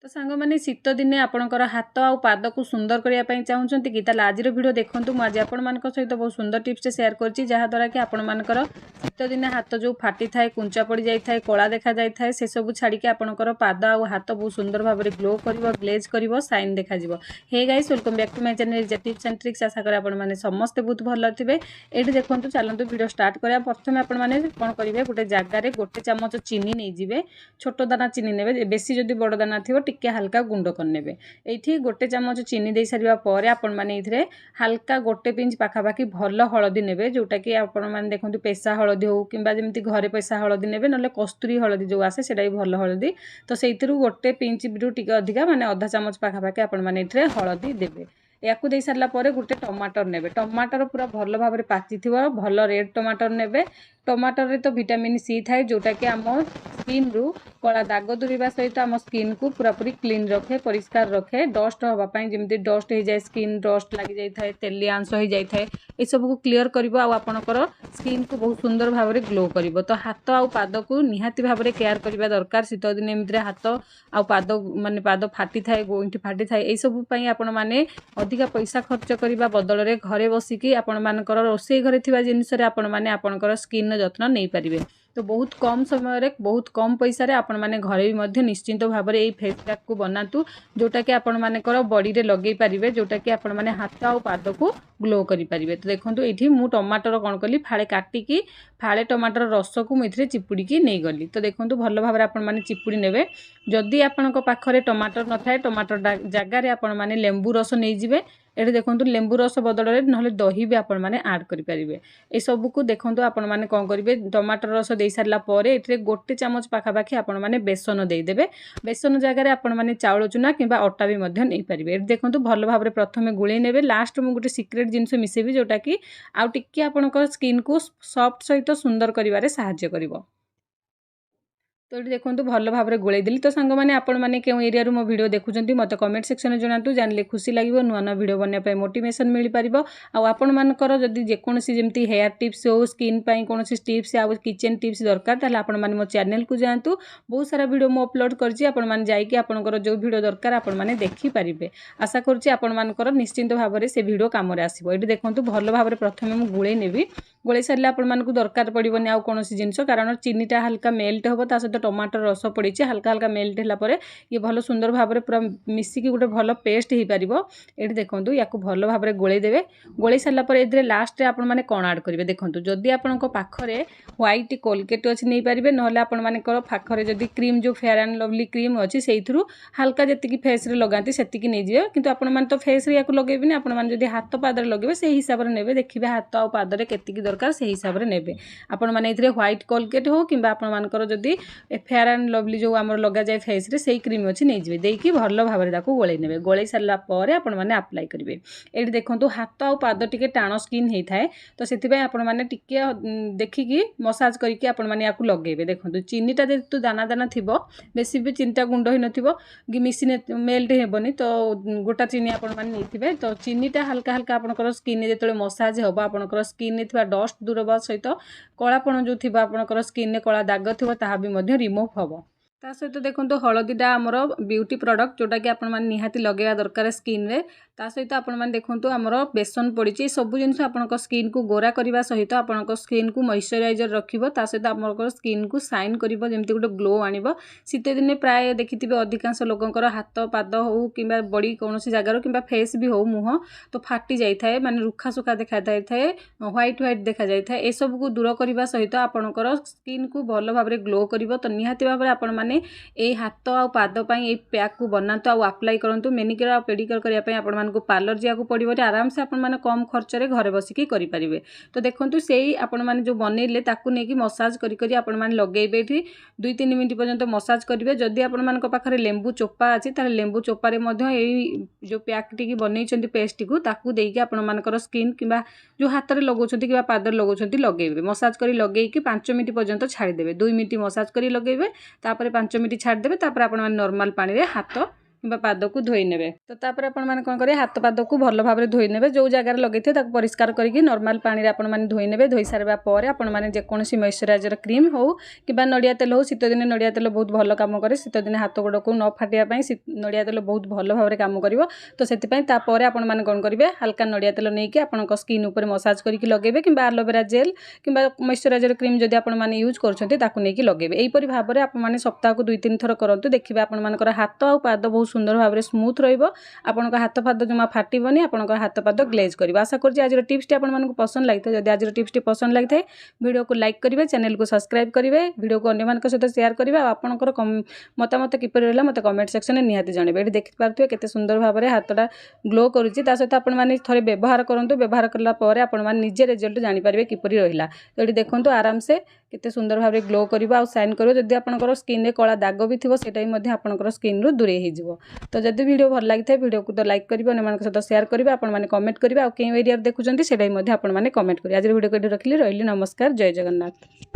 तो सांग मैंने शीत दिने आपणकर हाथ आ पाद को सुंदर करने चाहूँगी कि आज वीडियो देखूँ मुझे आपण सहित बहुत सुंदर टिप्स शेयर करछि जहाँद्वारा कि आपणकर शीत दिने हाथ जो फाटी थाए कुंचा पड़ जाए कला देखा जाए से सब छाड़ी आपणकर पाद आ हाथ बहुत सुंदर भाव में ग्लो कर ग्लेज कर साइन देखा hey guys welcome back to my channel tips and tricks. आशा करें आपने समस्ते बहुत भल थे। ये देखो चलते वीडियो स्टार्ट करा प्रथम आपने कौन करेंगे गोटे जगार गोटे चामच चीनी नहीं जाए छोट दाना चीनी ने बेसी जदि बड़ दाना थी टिके हल्का गुंड करने ये गोटे चामच चीनी दे सारा पर आपण मैंने हल्का गोटे पिंच पाखापाखि भल हलदी ने जोटा कि आपण मैंने देखते पेशा हलदी हो कि जमी घरे पेशा हलदी ने ना कस्तूरी हलदी जो आसे से भल हलदी तो से गोटे पिंच रु टी अधिका माने अधा चामच पाखापाखि आपण मैंने हलदी देवे या दे सारापर गोटे टमाटर ने टमाटर पूरा भल भाव में पाची भल रेड टमाटर ने टमाटर रे तो विटामिन सी थाए जोटा कि आम स्किन रु कला दाग दूरीवा सहित आम स्किन को पूरा पूरी क्लीन रखे परिष्कार रखे डस्ट हाँपाई जमी डस्ट हो जाए स्किन डस्ट लग जाए तेलिया अंश हो जाए ये सब को क्लीयर कर आपणकर स्किन को बहुत सुंदर भाव में ग्लो कर तो हाथ आ पाद को निहाती भाव में केयर करने दरकार शीत दिन एमती हाथ आ पाद माने पाद फाटी थाए गोइठी फाटी थाए ये सब आपण मैंने अधिका पैसा खर्च करने बदल में घरे बसिकी आपण मानकर रोषे घरे थिबा जिनिस रे आपण माने आपणकर स्किन जत्न नहीं पारिबे। तो बहुत कम समय रे बहुत कम पैसा रे आपण माने घरे भी निश्चिंत भाव में फेस पैक को बनातु जोटा कि आपण मानकर बॉडी रे लगे पारिबे जोटा कि आपण माने हाथ आ पाद को ग्लो करि पारिबे। तो देखंतु एठी मु टमाटर कौन कली फाळे काटिकी फाळे टमाटर रस को मुझे चिपुड़ी नहीं गली। तो देखंतु भल भाव आपण माने चिपुड़ी नेबे जदि आपणक पाखरे टमाटर न थाए टमाटर जगार आपण माने लेंबू रस नहीं जिवे ये देखो लेंबू रस बदल में ना दही भी आपण मैंने आड करेंगे। ये सब को देखो आपण मैंने कौन करेंगे टमाटर रस दे सारापर ये गोटे चामच पाखापाखि आपण मैंने बेसन देदेवे बेसन जगह आपण मैंने चाउल चूना कि अटा भी नहीं पारे। ये देखो भल भाव में प्रथम गुड़े ने लास्ट में गोटे सिक्रेट जिनस मिसेबी जोटा कि आउ टिके आपणकर स्किन को सॉफ्ट सहित सुंदर करिवारे सहाय्य करिवो। तो ये देखो भल भाव में गोल देली। तो सांग मैंने आपण मैंने क्यों एरिया मो वीडियो देखुंत मत कमेंट सेक्शन में जनातु जानले खुशी लगे नुआ नुआ वीडियो बनवाई मोटिवेशन मिल पार आपण मानकर जदि जेकोसी जमी हेयर टिप्स हो स्किन कौन टिप्स आ किचन टिप्स दरकार ताले आपण माने मो चैनल को जातु बहुत सारा वीडियो मु अपलोड करछि आपण माने जाइए आपनकर जो वीडियो दरकार आपण माने देखि पारिबे। आशा करछि आपण मानकर निश्चिंत भाव में से वीडियो काम रे आसीबो। ये देखो भल भाव में प्रथम मु गुळे नेबी गोले सारे आपण मानकु दरकार पड़िबनी आ कौन जिनस कारण चीनीटा हल्का मेल्ट हम ता सहित टमाटर रस पड़ी हल्का हल्का मेल्ट है ये भल सुंदर भाव में पूरा मिसिकी गोटे भल पेस्ट हो पार। ये देखो या भल भाव में गोले देवे गोले सारापर ए लास्ट आप कौन आड करेंगे देखो जदि आपण पाखरे व्हाइट कोलगेट अच्छी नहीं पारे ना आपण मानकर पाखरे जदि क्रीम जो फेयर एंड लवली क्रीम अच्छी से हल्का जी फेस रे लगाती से नहीं जाए कि आपण मैंने तो फेस रे लगेबी आपण मैंने हाथ पाद लगे से हिसाब से ने देखिए हाथ आ पाद के दरकार से हिसाब से ने आपण मैंने व्हाइट कोलगेट हो कि आपंकर जदि फेयर एंड लवली जो आम लगा जाए फेस रे से क्रीम अच्छी नहीं जाए देखिए भल भाव में गोले ने गोले सारापर आपण मैंने अप्लाई करेंगे। ये देखो हाथ आ पाद टिके टाण स्किन होता है तो से आपण मैंने टिके देखिकी मसाज करके आपण मैंने लगे देखो चीनीटा जेतु दाना दाना थी बेसी भी चीनीटा गुंड हो न मिसिन मेल्ट हेबनी तो गोटा चीनी आपण मैंने नहीं तो चीनीटा हल्का हल्का आपंकर स्किन जो मसाज हम आपंकर स्किन डस्ट दूर हवा सहित कलापण जो थी आपंकर स्किन कला दाग थी भी रिमूव हम। ता सहित देखो हलदीटा आमर ब्यूटी प्रोडक्ट जोटा कि आपण मैंने निहाती लगेगा दरकार स्किन रे ता सहित आपण मैंने देखो आमर बेसन पड़ी सब जिन आपण स्किन को गोरा करने सहित आपण स्किन को मॉइस्चराइजर रखिबो ता सहित आमर स्किन को साइन करिबो जेमती गोटे ग्लो आनिबो। शीत दिन प्राय देखिथिबे अधिकांश लोकंकर हाथ पाद हो कि बॉडी कौन जगार कि फेस भी हो मुह तो फाटी जाए माने रुखा सुखा देखा जाए व्हाइट व्हाइट देखा जाए ये सब को दूर करने सहित आपणकर स्किन को भल भाव में ग्लो करिबो। तो निहाती भाव में आपण माने ए हाथ आ पाद ये पैक को बनातु आ अप्लाई करूँ मेनिक्योर आ पेडिक्योर करने आपण मानक पार्लर जावाक पड़ो आराम से आपण माने कम खर्च रे घरे बसिकी करि परिबे। तो देखंतु सेही आपण माने जो बनेले ताकू नेकी मसाज करी करी आपण माने लगेबे एठी 2-3 मिनिट पर्यंत मसाज करिवे। जदि आपण मानक पाखरे लेंबू चोपा अछि ताले लेंबू चोपा रे मध्य एई जो पैक टिकी बनेइछंती पेस्ट को ताकू देकी आपण मानकर स्किन किबा जो हाथ रे लगौछंती किबा पाद लगौछंती लगेबे मसाज करी लगेकी 5 मिनिट पर्यंत छाड़ी देबे 2 मिनिट मसाज करी लगेबे तापर 5 मिनिट छाड़ी देबे तापर आपण माने नॉर्मल पानी रे हाथ किंबा पाद को धोई नेबे। तो तापर आपण माने कोन करे हाथ पाद को भल भाबरे धोई नेबे। जो जगार लगेथे ताको परिष्कार करिकि नॉर्मल पानी रे आपण माने धोई नेबे। धोई सारबा परे आपण माने जे कोनोसी मॉइस्चराइजर क्रीम हो किबा नडिया तेल हो, शीत दिन नडिया तेल बहुत भल काम करे। शीत दिन हाथ गोड़ को न फाटिया पई नडिया तेल बहुत भल भाबरे काम करिवो। तो सेति पई ता परे आपण माने कोन करिवे हल्का नडिया तेल नै कि आपनक स्किन ऊपर मसाज करिकि लगेबे किंबा एलोवेरा जेल किंबा मॉइस्चराइजर क्रीम जदि आपण माने यूज करछन्ते ताकु नै कि लगेबे। एई परि भाबरे आपण माने सप्ताह को 2-3 थर करंतु। देखिबे आपण मानकर हाथ आ पाद बहुत सुंदर भाबरे स्मूथ रहइबो। आपनक हाथ पाद जमा फाटिबोनी, आपनक हाथ पाद ग्लेज करिवो। आशा करछि आज टिप्स टी आपण मानकु पसंद लागिथे। जदि आज टिप्स टी पसंद लागिथे वीडियो को लाइक करिवे, चैनल को सब्सक्राइब करिवे, वीडियो को अन्य मानक सहित शेयर करिवे। आपनकर मतामत किपरि रहला मते कमेंट सेक्शन में निहाती जणेबे। एठी देखि पारथुवे केते सुंदर भाबरे हाथटा ग्लो करूछि। ता सहित आपण माने थरे व्यवहार करंतु। व्यवहार करला परे आपण माने निजे रिजल्ट जानि पारिबे किपरि रहिला। तो एठी देखंतु आराम से केते सुंदर भाबरे ग्लो करिवो आ शाइन करिवो। जदि आपनकर स्किन रे कला दाग भी थिबो सेटा भी मध्ये आपनकर स्किन रु दूरे हि जिवो। तो जदि वीडियो भल लागिथे वीडियो को तो लाइक करिवो, अन्य मानक सहित शेयर करिवो। आपण माने कमेंट करिवो आ केउ एरिया देखुचंती सेटा भी मध्ये आपण माने कमेंट करिवो। आज वीडियो को रखिली रहिली। नमस्कार, जय जगन्नाथ।